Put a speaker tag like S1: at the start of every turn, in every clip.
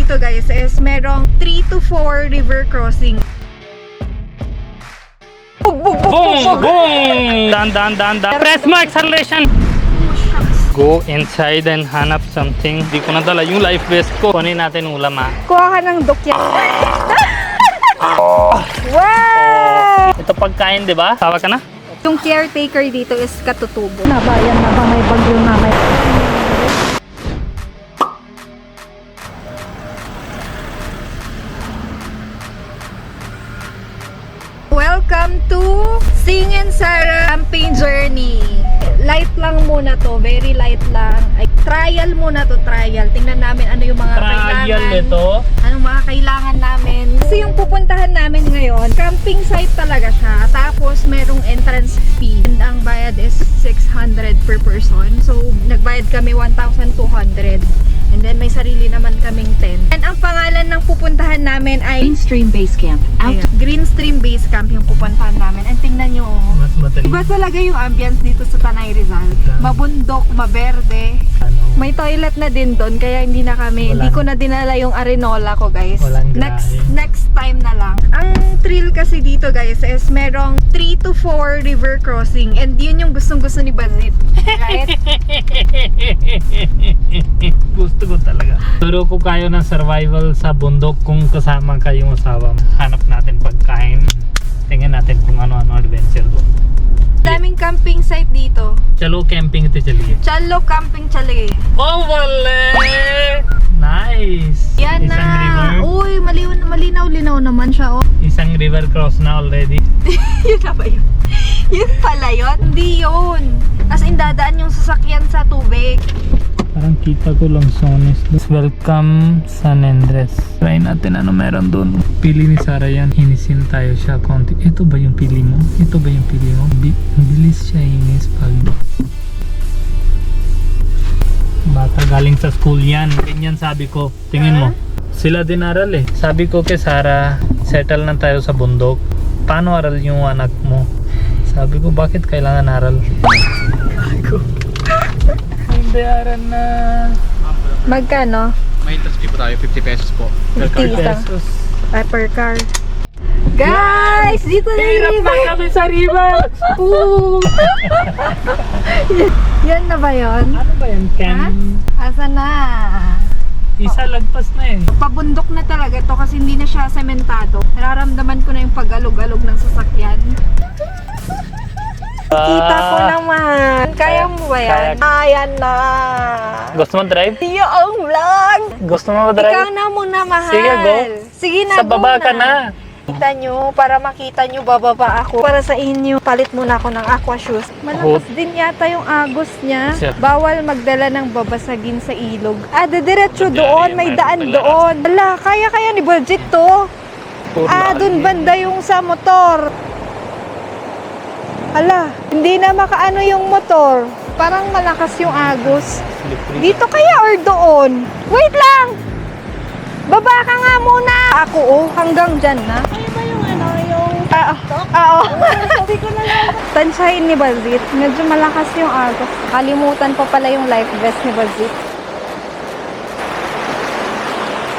S1: dito guys is merong 3 to 4 river crossing.
S2: Boom! Boom! Dan. Press mo acceleration! Go inside and hanap something. Di ko nadala yung life vest ko. Kunin natin ulam ha.
S1: Kuha ka ng dukyan. Wow!
S2: Ito pagkain, di ba? Tawa ka na?
S1: Yung caretaker dito is katutubo.
S3: Nabayan na ba may bagyo na may...
S1: Welcome to Sing and Sarah camping journey. Light lang muna to, very light lang. Ay, trial muna to, trial. Tingnan namin ano yung mga
S2: Trial
S1: kailangan.
S2: ito.
S1: Anong mga kailangan namin. Kasi yung pupuntahan namin ngayon, camping site talaga siya. Tapos merong entrance fee. And ang bayad is 600 per person. So nagbayad kami 1,200. And then may sarili naman kaming tent. And ang pangalan ng pupuntahan namin ay
S3: Greenstream Base Camp.
S1: Ayan, Greenstream Base Camp yung pupuntahan namin. And tingnan nyo,
S2: Mas madali.
S1: iba talaga yung ambience dito sa Tanay Rizal. Mabundok, maberde.
S2: Ano?
S1: May toilet na din doon, kaya hindi na kami, hindi ko na dinala yung arenola ko guys.
S2: Walang grahe.
S1: Next time na lang. Ang thrill kasi dito guys is merong 3 to 4 river crossing. And yun yung gustong-gusto ni Bazit. Right?
S2: Gusto ko talaga. Turo ko kayo ng survival sa bundok kung kasama kayong asawa. Hanap natin pagkain. Tingnan natin kung ano-ano adventure ko.
S1: Daming camping site dito.
S2: Chalo camping ito chaliye.
S1: Chalo Camping Chalet.
S2: Oh, wale! Nice!
S1: Yan
S2: Isang
S1: na.
S2: river.
S1: Uy, malinaw-linaw naman siya. Oh.
S2: Isang river cross na already.
S1: Yun na ba yun? Yun pala yun? Hindi yun. As in, dadaan yung sasakyan sa tubig.
S2: Parang kita ko lang Sonis. Welcome San Andres. Try natin ano meron doon. Pili ni Sarah yan. Hinisin tayo siya konti. Ito ba yung pili mo? Ito ba yung pili mo? Bilis siya inis pag bata galing sa school yan. Ganyan sabi ko. Tingin mo. Sila din aral eh. Sabi ko kay Sarah, settle na tayo sa bundok. Paano aral yung anak mo? Sabi ko, bakit kailangan aral? Hindi aral na.
S1: Magkano?
S4: May interest fee po tayo, 50 pesos po.
S1: 50 isang.
S2: Pesos.
S1: Ay, per car. Guys! Dito na yung
S2: Hirap na
S1: river!
S2: kami sa river!
S1: Ooh. Yan na ba yun?
S2: Ano ba yan, Ken?
S1: Asa na?
S2: Isa lagpas na eh.
S1: Pabundok na talaga to kasi hindi na siya sementado. Nararamdaman ko na yung pag-alog-alog ng sasakyan. Kita ko naman. Kaya mo ba yan? Ayan na.
S2: Gusto mo drive?
S1: Yung vlog.
S2: Gusto mo drive?
S1: Ikaw na muna, mahal.
S2: Sige, go.
S1: Sige na,
S2: Sa baba ka na.
S1: Kita nyo, para makita nyo, bababa ako. Para sa inyo, palit muna ako ng aqua shoes. Malakas din yata yung agos niya.
S2: Sir.
S1: Bawal magdala ng babasagin sa ilog. Diretso doon, may daan doon. Wala, kaya ni Budget to. Doon banda yung sa motor. Hala, hindi na makaano yung motor. Parang malakas yung agos. Dito kaya or doon? Wait lang! Baba ka nga muna! Ako hanggang dyan na.
S3: Kaya ba yung ano, yung...
S1: Oo.
S3: Sabi ko na lang.
S1: Tansyahin ni Bazit. Medyo malakas yung agos. Kalimutan pa pala yung life vest ni Bazit.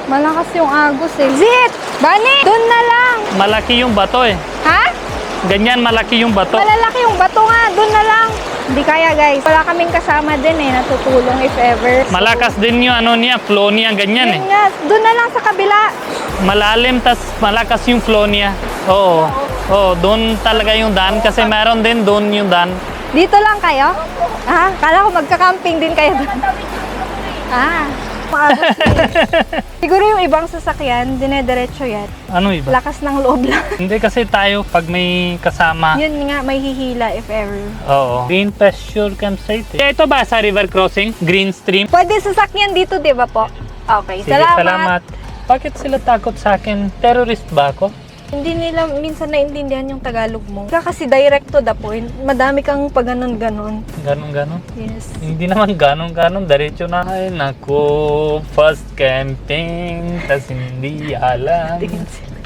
S1: Malakas yung agos eh. Zit! Bani! Doon na lang!
S2: Malaki yung bato eh.
S1: Ha?
S2: Ganyan malaki yung bato.
S1: Malalaki yung bato nga. Doon na lang. Hindi kaya guys. Wala kaming kasama din eh. Natutulong if ever. So,
S2: Malakas din yung ano niya, flow niya, ganyan eh.
S1: yun nga. Doon na lang sa kabila.
S2: Malalim tas malakas yung flow niya. Oo. Oo, doon talaga yung daan kasi meron din doon yung daan.
S1: Dito lang kayo? Kala ko magka-camping din kayo doon. Maagos eh. Siguro yung ibang sasakyan, dinediretso yan.
S2: Ano iba?
S1: Lakas ng loob lang.
S2: Hindi kasi tayo pag may kasama.
S1: Yun nga, may hihila if ever.
S2: Oo. Green Pasture Campsite eh. Ito ba sa river crossing? Green Stream?
S1: Pwede sasakyan dito, di ba po? Okay,
S2: Sige,
S1: salamat.
S2: salamat. Bakit sila takot sa akin? Terrorist ba ako?
S1: Hindi nila minsan naintindihan yung Tagalog mo. Kasi direct to the point. Madami kang pag ganon-ganon.
S2: Ganon-ganon?
S1: Yes.
S2: Hindi naman ganon-ganon. Diretso na. Ay, naku. First camping. Tas hindi alam.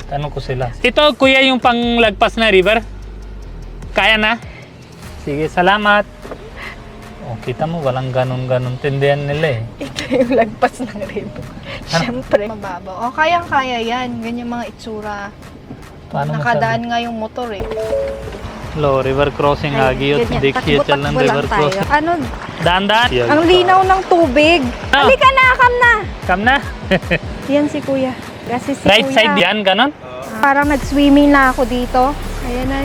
S2: Tanong ko sila. Ito, kuya, yung panglagpas na river? Kaya na? Sige, salamat. O, kita mo, walang ganun-ganun tindihan nila eh.
S1: Ito yung lagpas ng river. Siyempre. Mababaw. O, kayang-kaya yan. Ganyan mga itsura.
S2: Paano
S1: Nakadaan nga yung motor eh.
S2: Lo, river crossing lagi yun.
S1: ganyan.
S2: Dikhiya
S1: Takbo-takbo
S2: ng
S1: lang
S2: river
S1: tayo.
S2: crossing.
S1: Ano?
S2: Daan-daan.
S1: Ang linaw ng tubig.
S2: Ah.
S1: Halika na, kam na.
S2: Come na.
S1: Yan si kuya. Kasi si
S2: Right
S1: kuya.
S2: side yan, ganon?
S1: Parang nag-swimming na ako dito. Ayan na.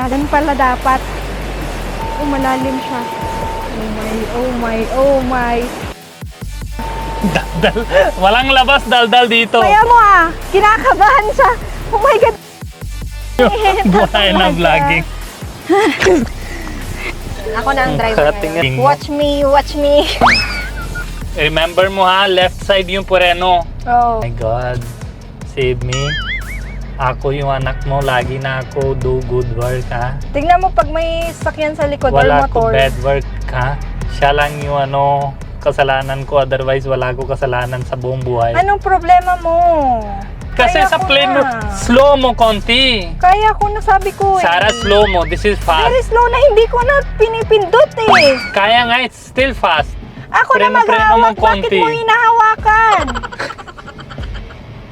S1: Ganun pala dapat. Malalim siya. Oh my, oh my, oh my.
S2: Daldal. Walang labas daldal dito.
S1: Kaya mo kinakabahan siya. Oh my God.
S2: Buhay na vlogging.
S1: Ako na ang driver
S2: Katingin
S1: ngayon.
S2: mo.
S1: Watch me, watch me.
S2: Remember mo ha, left side yung Pureno.
S1: Oh.
S2: My God, save me. Ako yung anak mo, lagi na ako do good work ha.
S1: Tingnan mo pag may sakyan sa likod or
S2: Wala ko
S1: motor.
S2: bad work ha. Siya lang yung kasalanan ko, otherwise wala ko kasalanan sa buong buhay.
S1: Anong problema mo?
S2: Kasi
S1: Kaya
S2: sa
S1: ko
S2: plane,
S1: na.
S2: slow mo konti.
S1: Kaya ko nasabi ko eh.
S2: Sara, slow mo. This is fast.
S1: Very slow na hindi ko na pinipindot eh.
S2: Kaya nga, it's still fast.
S1: Ako na
S2: Preno
S1: maghahawak,
S2: mo
S1: bakit
S2: konti.
S1: mo hinahawakan?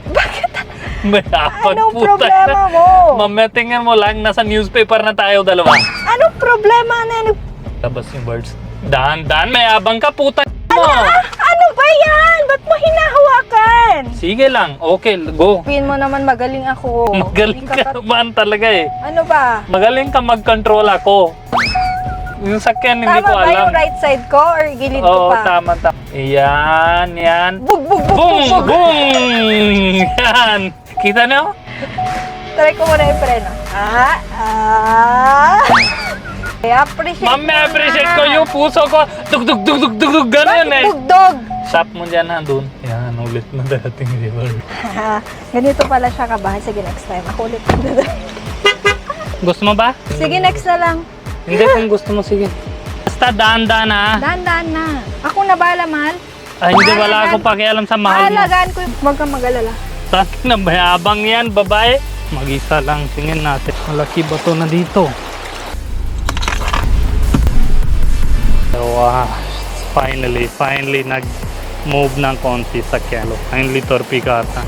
S1: Bakit?
S2: May apat
S1: Anong
S2: puta
S1: problema mo?
S2: Mamaya tingnan mo lang, nasa newspaper na tayo dalawa.
S1: Anong problema na?
S2: Labas yung birds. Dahan-dahan, may abang ka puta mo.
S1: Ano ba yan? Ba't mo hinahawakan?
S2: Sige lang, okay, go.
S1: Sabihin mo naman magaling ako.
S2: Magaling
S1: Hindi
S2: ka naman talaga eh.
S1: Ano ba?
S2: Magaling ka mag-control ako. Yung sakyan, hindi
S1: Tama
S2: ko
S1: ba
S2: alam.
S1: yung right side ko or gilid ko
S2: Oo,
S1: pa?
S2: tama. Yan, yan.
S1: Bug, bug, bug,
S2: Boom!
S1: bug, bug.
S2: Boom! Yan! Kita nyo?
S1: Try ko muna yung preno. Appreciate
S2: Mami, appreciate ko yung puso ko. Dug, dug, dug, dug, dug, dug, gano'n eh.
S1: Bugdog!
S2: Stop mo dyan ha, dun. Yan, ulit na dating river.
S1: Ganito pala siya kabahan. Sige, next time. Ako ulit.
S2: Gusto mo ba?
S1: Sige, next na lang.
S2: Hindi, kung gusto mo, sige. Basta daan-daan ha.
S1: Dahan-dahan na. Ako na bala, mahal.
S2: Ay, hindi, wala akong pakialam sa mahal mo.
S1: Maalagaan ko. Huwag kang mag-alala.
S2: Sa akin na bayabang yan, babae. Mag-isa lang, tingin natin. Malaki ba to na dito? Wow, finally nag-move ng konti sa Kelo. Finally, torpikata.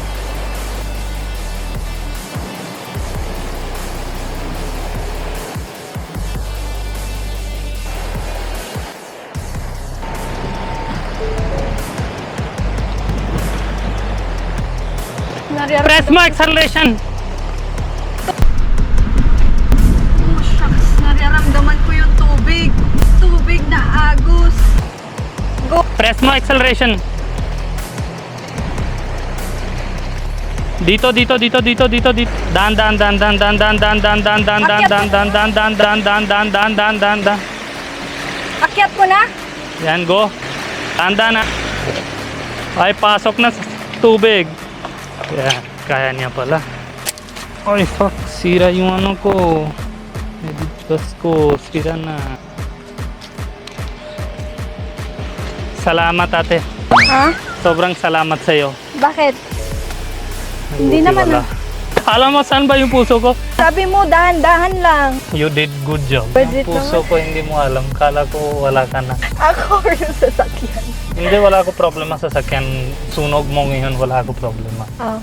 S2: Press mo acceleration!
S1: Oh, shucks. Nararamdaman ko yung tubig. Tubig na agos. Go.
S2: Press mo acceleration! Dito. Dan.
S1: Akyat ko na.
S2: Yan, go. Dan na. Ay, pasok na sa tubig. Yan, kaya niya pala. Ay, fuck. Sira yung ano ko. Editas ko. Sira na. Salamat, ate.
S1: Ha?
S2: Sobrang salamat sa'yo.
S1: Bakit? Hindi
S2: Buti
S1: naman
S2: wala. Alam mo saan ba yung puso ko?
S1: Sabi mo, dahan-dahan lang.
S2: You did good job.
S1: Budget
S2: Yung puso ko hindi mo alam. Kala ko wala ka na.
S1: Ako yung sasakyan.
S2: Hindi, wala ko problema sa sakyan. Sunog mo ngayon, wala ko problema.
S1: Oh.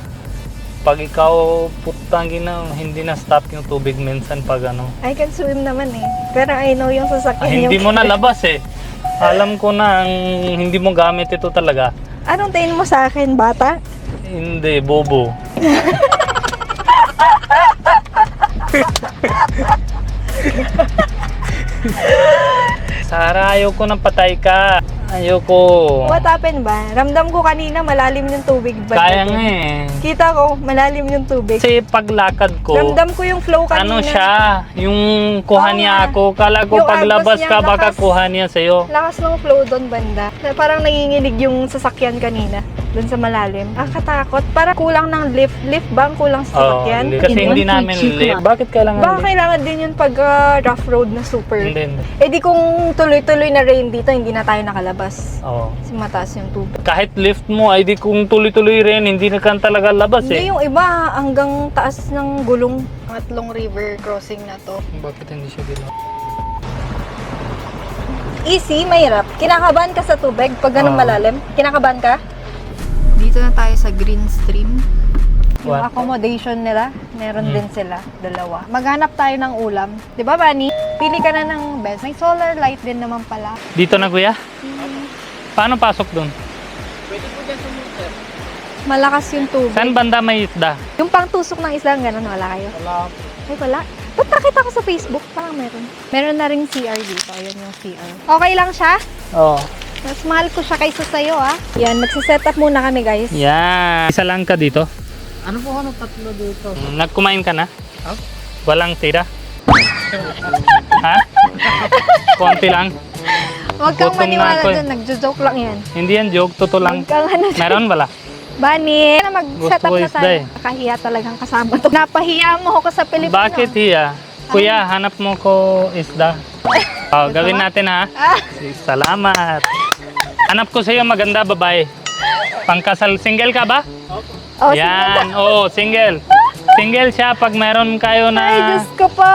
S2: Pag ikaw, putang ina, hindi na stop yung tubig minsan pag ano.
S1: I can swim naman eh. Pero I know yung sasakyan
S2: Ay, hindi
S1: yung...
S2: mo nalabas eh. Alam ko na ang hindi mo gamit ito talaga.
S1: Anong tingin mo sa akin, bata?
S2: Hindi, bobo. Sara, ayoko nang patay ka. Ayoko.
S1: What happened ba? Ramdam ko kanina malalim yung tubig. Ba
S2: Kaya nga eh.
S1: Kita ko, malalim yung tubig.
S2: Kasi paglakad ko,
S1: Ramdam ko yung flow kanina.
S2: ano siya, yung kuha
S1: Oo
S2: niya
S1: nga.
S2: ako. Kala ko
S1: Yung
S2: paglabas
S1: agos
S2: ka,
S1: niya,
S2: baka
S1: lakas.
S2: kuha niya sa'yo.
S1: Lakas ng flow doon banda. Parang nanginginig yung sasakyan kanina. Doon sa malalim. Katakot. Parang kulang ng lift. Lift ba ang kulang sa
S2: Oo,
S1: sasakyan?
S2: kasi hindi namin lift. Bakit kailangan
S1: Baka
S2: lift?
S1: kailangan din yun pag rough road na super.
S2: Hindi.
S1: Eh di kung tuloy-tuloy na rain dito, hindi na tayo nakalabas.
S2: Oo.
S1: Kasi mataas yung tubig.
S2: Kahit lift mo, ay di kung tuloy-tuloy rin, hindi na kan talaga labas
S1: Hindi
S2: eh.
S1: yung iba, hanggang taas ng gulong. Pangatlong river crossing na to.
S2: Bakit hindi siya ginawa?
S1: Easy, mahirap. Kinakabahan ka sa tubig pag ganun malalim? Kinakabahan ka? Dito na tayo sa Green Stream. Yung
S2: What?
S1: accommodation nila, meron din sila, dalawa. Maghanap tayo ng ulam. Di ba, Bani? Pili ka na ng best. May solar light din naman pala.
S2: Dito na kuya? Paano pasok dun?
S1: Malakas yung tubig.
S2: Saan banda may isda?
S1: Yung pangtusok ng isla, ganun, wala kayo?
S4: Wala.
S1: Ay, wala. Ba't nakita ko sa Facebook? Parang meron. Meron na rin CR dito. Ayan yung CR. Okay lang siya?
S2: Oo.
S1: Mas mahal ko siya kaysa sa'yo, ah. Yan, magsiset up muna kami, guys.
S2: Yan. Isa lang ka dito?
S4: Ano po tatlo dito?
S2: Nagkumain ka na? Walang tira? Ha? Konti lang?
S1: Huwag kang
S2: Gutom na
S1: maniwala
S2: ako eh.
S1: dyan. Nagjo-joke lang yan.
S2: Hindi yan joke, totoo lang.
S1: Huwag kang ano.
S2: Meron bala?
S1: Bani, mag-set up
S2: Gusto ko
S1: na
S2: isda
S1: tayo.
S2: eh.
S1: Nakahiya talagang kasama to. Napahiya mo ako sa Pilipino.
S2: Bakit hiya? Kuya, hanap mo ko isda. Oh, gawin natin ha. Salamat. Hanap ko sa'yo maganda babae. Pangkasal, single ka ba?
S1: Oh,
S2: Yan, oo, single. Single siya pag meron kayo na...
S1: Ay, Diyos ko po.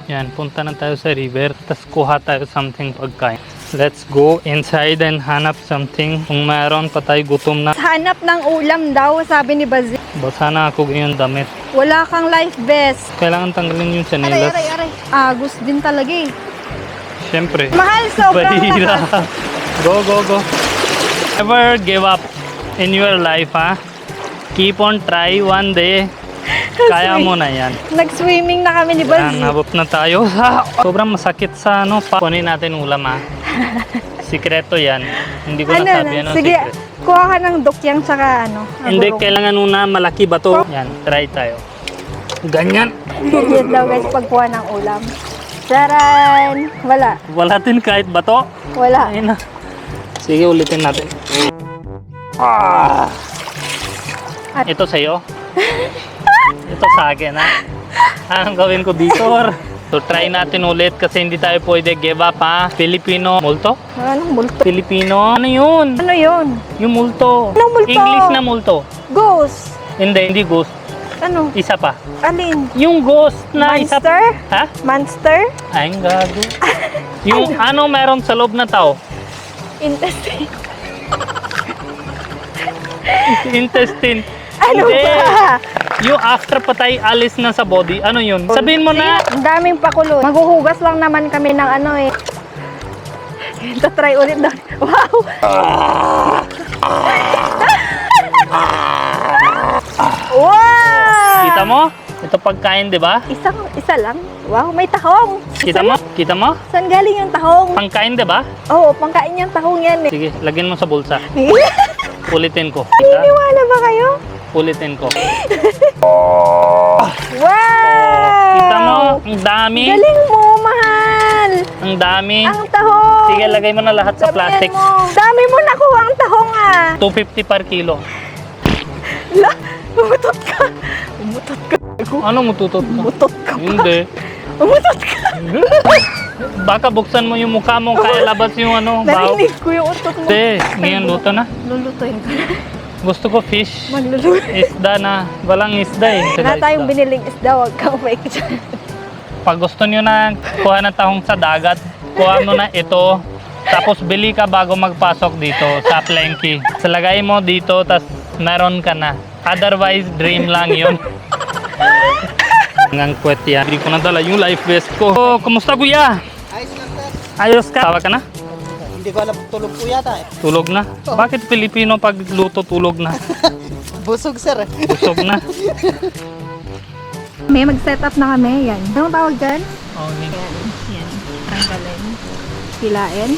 S2: Yan, punta na tayo sa river, tapos kuha tayo something pagkain. Let's go inside and hanap something. Kung meron pa tayo gutom na.
S1: Hanap ng ulam daw, sabi ni Bazil.
S2: Basa na ako yung damit.
S1: Wala kang life vest.
S2: Kailangan tanggalin yung
S1: Aray,
S2: chanelas.
S1: aray, aray. Agos din talaga eh.
S2: Siyempre.
S1: Mahal, sobrang
S2: Barira.
S1: lakas.
S2: Go, go, go. Never give up in your life, ha? Keep on try one day. Kaya mo na yan.
S1: Nag-swimming na kami ni
S2: Yan,
S1: Bazil.
S2: nabot na tayo. Sobrang masakit sa ano. Kunin natin ulam, ha? Sikreto yan. Hindi ko nasabi ano
S1: Sige,
S2: secret.
S1: kuha ka ng dukyang tsaka ano.
S2: Hindi,
S1: agurong.
S2: kailangan una malaki ba to? Yan, try tayo. Ganyan.
S1: Ganyan daw guys pagkuha ng ulam. Charan! Wala.
S2: Wala din kahit bato.
S1: Wala.
S2: Ayun na. Sige, ulitin natin. Ah. Ito sa'yo. Ito sa akin, ha? Anong gawin ko dito? So, try natin ulit kasi hindi tayo pwede give up, ha? Filipino multo?
S1: Anong multo?
S2: Filipino? Ano yun?
S1: Ano yun?
S2: Yung multo.
S1: Anong multo?
S2: English na multo.
S1: Ghost.
S2: Hindi ghost.
S1: Ano?
S2: Isa pa.
S1: Alin?
S2: Yung ghost na isa
S1: Monster?
S2: Ha?
S1: Monster?
S2: Ay, ang gago. Yung ano meron sa loob na tao?
S1: Intestine.
S2: Intestine.
S1: Ano
S2: Hindi.
S1: ba?
S2: Yung after patay, alis na sa body. Ano yun? Sabihin mo na.
S1: Ang daming pakulo. Maghuhugas lang naman kami ng ano eh. Try ulit daw. Wow! Wow!
S2: Kita mo? Ito pagkain, di ba?
S1: Isa lang? Wow, may tahong.
S2: Kita mo? Kita mo?
S1: Saan galing yung tahong?
S2: Pangkain, di ba?
S1: Oo, pangkain yung tahong yan eh.
S2: Sige, lagyan mo sa bulsa. Ulitin ko. Kita?
S1: Naniniwala ba kayo?
S2: Ulitin ko.
S1: Wow!
S2: Kita mo? Ang dami.
S1: Galing mo, mahal!
S2: Ang dami.
S1: Ang tahong!
S2: Sige, lagay mo na lahat sa
S1: Sabihan
S2: plastic.
S1: mo. Dami mo nakuha ang tahong ah!
S2: 250 per kilo.
S1: La, umutot ka! Umutot ka!
S2: Ano mututot ka?
S1: Umutot ka pa!
S2: Hindi.
S1: Umutot ka!
S2: Baka buksan mo yung mukha mo kaya labas yung ano, baho.
S1: Narinig ko yung utot mo.
S2: Hindi, ngayon luto na.
S1: Lulutuin ko na.
S2: Gusto ko fish.
S1: Magluluto.
S2: Isda na. Walang isda eh.
S1: Wala tayong
S2: Isda.
S1: biniling isda, huwag kang fake dyan.
S2: Pag gusto nyo na kuha ng tahong sa dagat, kuha mo na ito. Tapos bili ka bago magpasok dito sa Plenky. Salagay mo dito, tas meron ka na. Otherwise, dream lang yun. Hanggang kwet yan. Hindi ko nadala yung life vest ko. Oh, kumusta kuya?
S4: Ayos lang sir.
S2: Ayos ka? Tawa ka na?
S4: Hindi ko alam, tulog po yata eh.
S2: Tulog na? Bakit Pilipino pag luto tulog na?
S4: Busog sir eh.
S2: Busog na.
S1: May mag-set up na kami, yan. Anong tawag dyan?
S2: Oh,
S1: Yan, yan. Tanggalin. Pilain.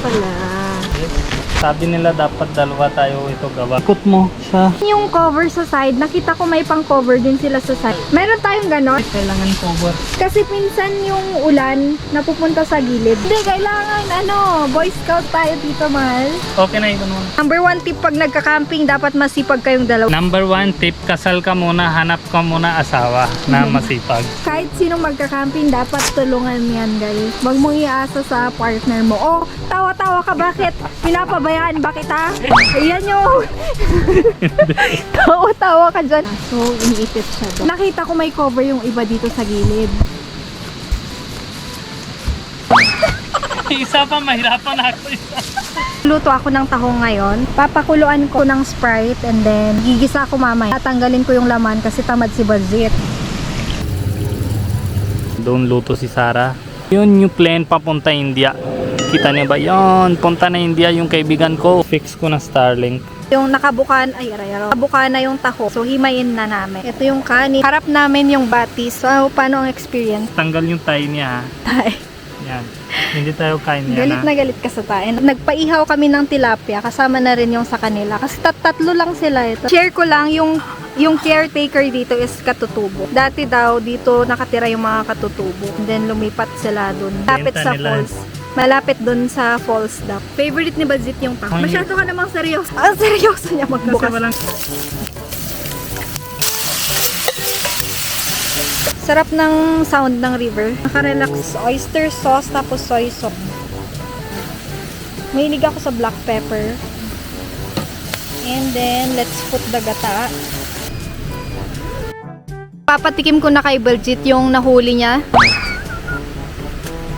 S1: Pala.
S2: sabi nila dapat dalawa tayo ito gawa. Ikot mo siya.
S1: Yung cover sa side, nakita ko may pang cover din sila sa side. Meron tayong ganon.
S2: Kailangan cover.
S1: Kasi pinsan yung ulan napupunta sa gilid. Hindi, kailangan Boy Scout tayo dito, mahal.
S2: Okay na ito naman.
S1: Number 1 tip pag nagka-camping, dapat masipag kayong dalawa.
S2: Number 1 tip, kasal ka muna, hanap ka muna asawa na masipag.
S1: Kahit sinong magka-camping, dapat tulungan yan, guys. Huwag mong iasa sa partner mo. Oh, tawa-tawa ka, bakit? Pinapabayaan ba kita? Ayan yung... Tawa-tawa ka dyan. So, iniipit siya doon. Nakita ko may cover yung iba dito sa gilid.
S2: Isa pa, mahirapan ako isa.
S1: Luto ako ng tahong ngayon. Papakuluan ko ng Sprite and then gigisa ko mamaya. Tatanggalin ko yung laman kasi tamad si Bazit.
S2: Doon luto si Sarah. Yun yung plane papunta India. Kita niya ba? Yun, punta na India yung kaibigan ko. Fix ko na Starlink.
S1: Yung nakabukan, nakabuka na yung taho. So, himayin na namin. Ito yung kanin. Harap namin yung batis. So, paano ang experience?
S2: Tanggal yung tie niya ha.
S1: Tay.
S2: Yan. Hindi tayo kain niya
S1: Galit na galit ka sa tayo. Nagpaihaw kami ng tilapia. Kasama na rin yung sa kanila. Kasi tatlo lang sila ito. Share ko lang yung caretaker dito is katutubo. Dati daw dito nakatira yung mga katutubo. And then lumipat sila dun. Malapit
S2: Benta
S1: sa
S2: nila.
S1: falls. Malapit dun sa falls daw. Favorite ni Bazit yung taho.
S2: Ay.
S1: Masyado ka namang seryoso. Ang seryoso niya magbukas.
S2: Walang...
S1: Sarap ng sound ng river. Nakarelax. Oyster sauce tapos soy sauce. Mahilig ako sa black pepper. And then, let's put the gata. Papatikim ko na kay Baljit yung nahuli niya.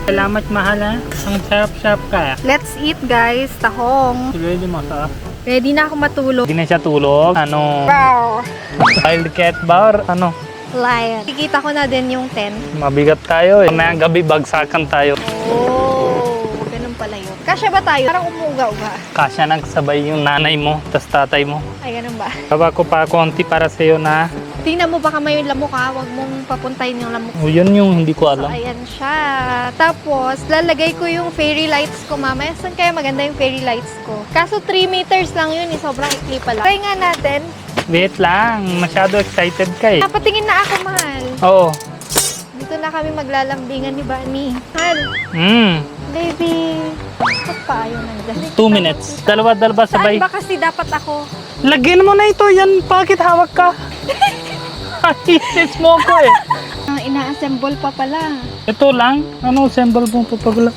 S2: Salamat mahal ha. Ang sarap-sarap ka.
S1: Let's eat guys. Tahong.
S2: Ready mo ka?
S1: Ready na ako matulog.
S2: Hindi na siya tulog. Ano?
S1: Wow.
S2: Wild cat bar? Ano?
S1: Lion. Kikita ko na din yung tent.
S2: Mabigat tayo eh. Mamayang gabi bagsakan tayo.
S1: Oh, ganun pala yun. Kasya ba tayo? Parang umuga-uga.
S2: Kasya nagsabay yung nanay mo, tas tatay mo.
S1: Ay, ganun ba?
S2: Baba ko pa konti para sa'yo na.
S1: Tingnan mo baka may lamok ha. Huwag mong papuntahin yung lamok.
S2: O yun yung hindi ko
S1: So,
S2: alam.
S1: ayan siya. Tapos, lalagay ko yung fairy lights ko mamaya. Saan kaya maganda yung fairy lights ko? Kaso 3 meters lang yun eh. Sobrang ikli pala. Try nga natin.
S2: Wait lang, masyado excited ka eh.
S1: Napatingin na ako, mahal.
S2: Oo.
S1: Dito na kami maglalambingan ni Bani. Mahal, baby. Ba't pa ayaw nandiyan?
S2: 2 minutes. Dalawa-dalawa
S1: Saan
S2: sabay.
S1: ba kasi dapat ako?
S2: Lagyan mo na ito. Yan, bakit hawak ka? Isis mo ko eh.
S1: Ina-assemble pa pala.
S2: Ito lang. Ano symbol mo papagula?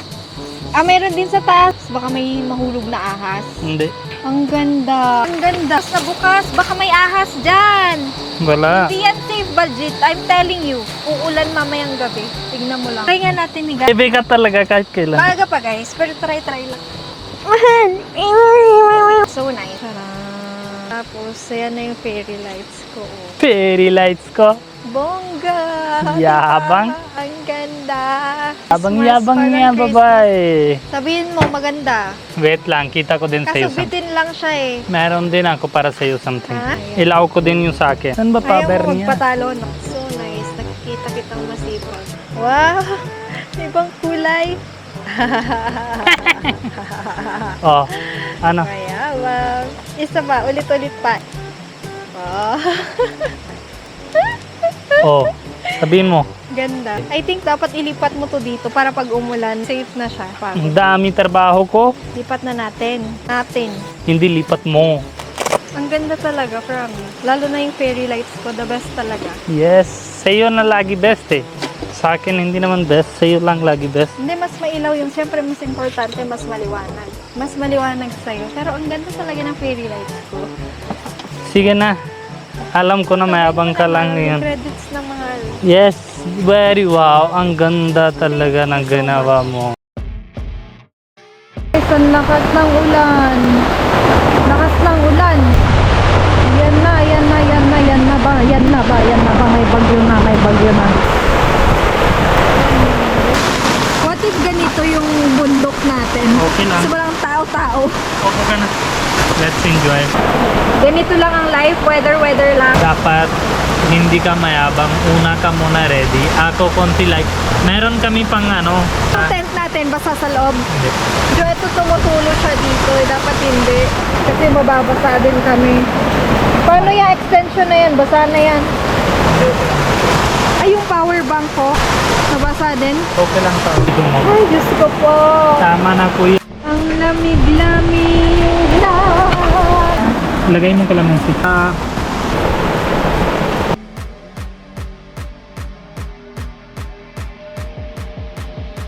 S1: Meron din sa taas. Baka may mahulog na ahas.
S2: Hindi.
S1: Ang ganda. Ang ganda. Sa bukas, baka may ahas dyan.
S2: Wala.
S1: Hindi yan safe, Baljit. I'm telling you. Uulan mamayang gabi. Tignan mo lang. Try nga natin ni guys.
S2: Bebe ka talaga kahit kailan.
S1: Maaga pa guys, pero try lang. So nice. Tara. Tapos, ayan na yung fairy lights ko.
S2: Fairy lights ko.
S1: Bongga!
S2: Yabang.
S1: Ang ganda.
S2: Yabang-yabang
S1: Christmas,
S2: niya,
S1: parang
S2: babae.
S1: Christmas. Sabihin mo, maganda.
S2: Wait lang, kita ko din sa'yo.
S1: Kaso bitin lang siya eh.
S2: Meron din ako para sa'yo something.
S1: Ha?
S2: Ilaw ko din yung sa akin. Saan ba
S1: Ayaw
S2: paper
S1: mo
S2: niya?
S1: magpatalo. No? So nice. Nakikita kitang masipag. Wow! Ibang kulay.
S2: Oh, ano?
S1: Mayabang. Isa pa. Ulit-ulit pa. Oh.
S2: Oh, sabihin mo.
S1: Ganda. I think dapat ilipat mo to dito para pag umulan, safe na siya.
S2: Ang dami trabaho ko.
S1: Lipat na natin.
S2: Hindi lipat mo.
S1: Ang ganda talaga, promise. Lalo na yung fairy lights ko, the best talaga.
S2: Yes, sa'yo na lagi best eh. Sa akin hindi naman best, sa'yo lang lagi best.
S1: Hindi, mas mailaw yung, siyempre mas importante, mas maliwanag. Mas maliwanag sa'yo. Pero ang ganda talaga ng fairy lights ko.
S2: Sige na. Alam ko na mayabang ka lang
S1: Yung
S2: ngayon.
S1: credits na mahal.
S2: Yes, very wow. Ang ganda talaga ng ginawa mo.
S1: Ang lakas ng ulan. Lakas ng ulan. Yan na ba? May bagyo na. What if ganito yung bundok natin?
S2: Okay lang.
S1: Sobrang tao-tao.
S2: Okay ka na. Let's enjoy.
S1: Ganito lang ang life, weather lang.
S2: Dapat hindi ka mayabang. Una ka muna ready. Ako konti like. Meron kami pang ano.
S1: Yung tent natin, basa sa loob.
S2: Hindi.
S1: So, ito tumutulo siya dito. Dapat hindi. Kasi mababasa din kami. Paano yung extension na yan? Basa na yan. Ay, yung power bank ko. Nabasa din.
S2: Okay lang pa.
S1: Ay, Diyos ko po.
S2: Tama na kuya.
S1: Ang lamig-lamig na.
S2: Lagay mo kalamansi.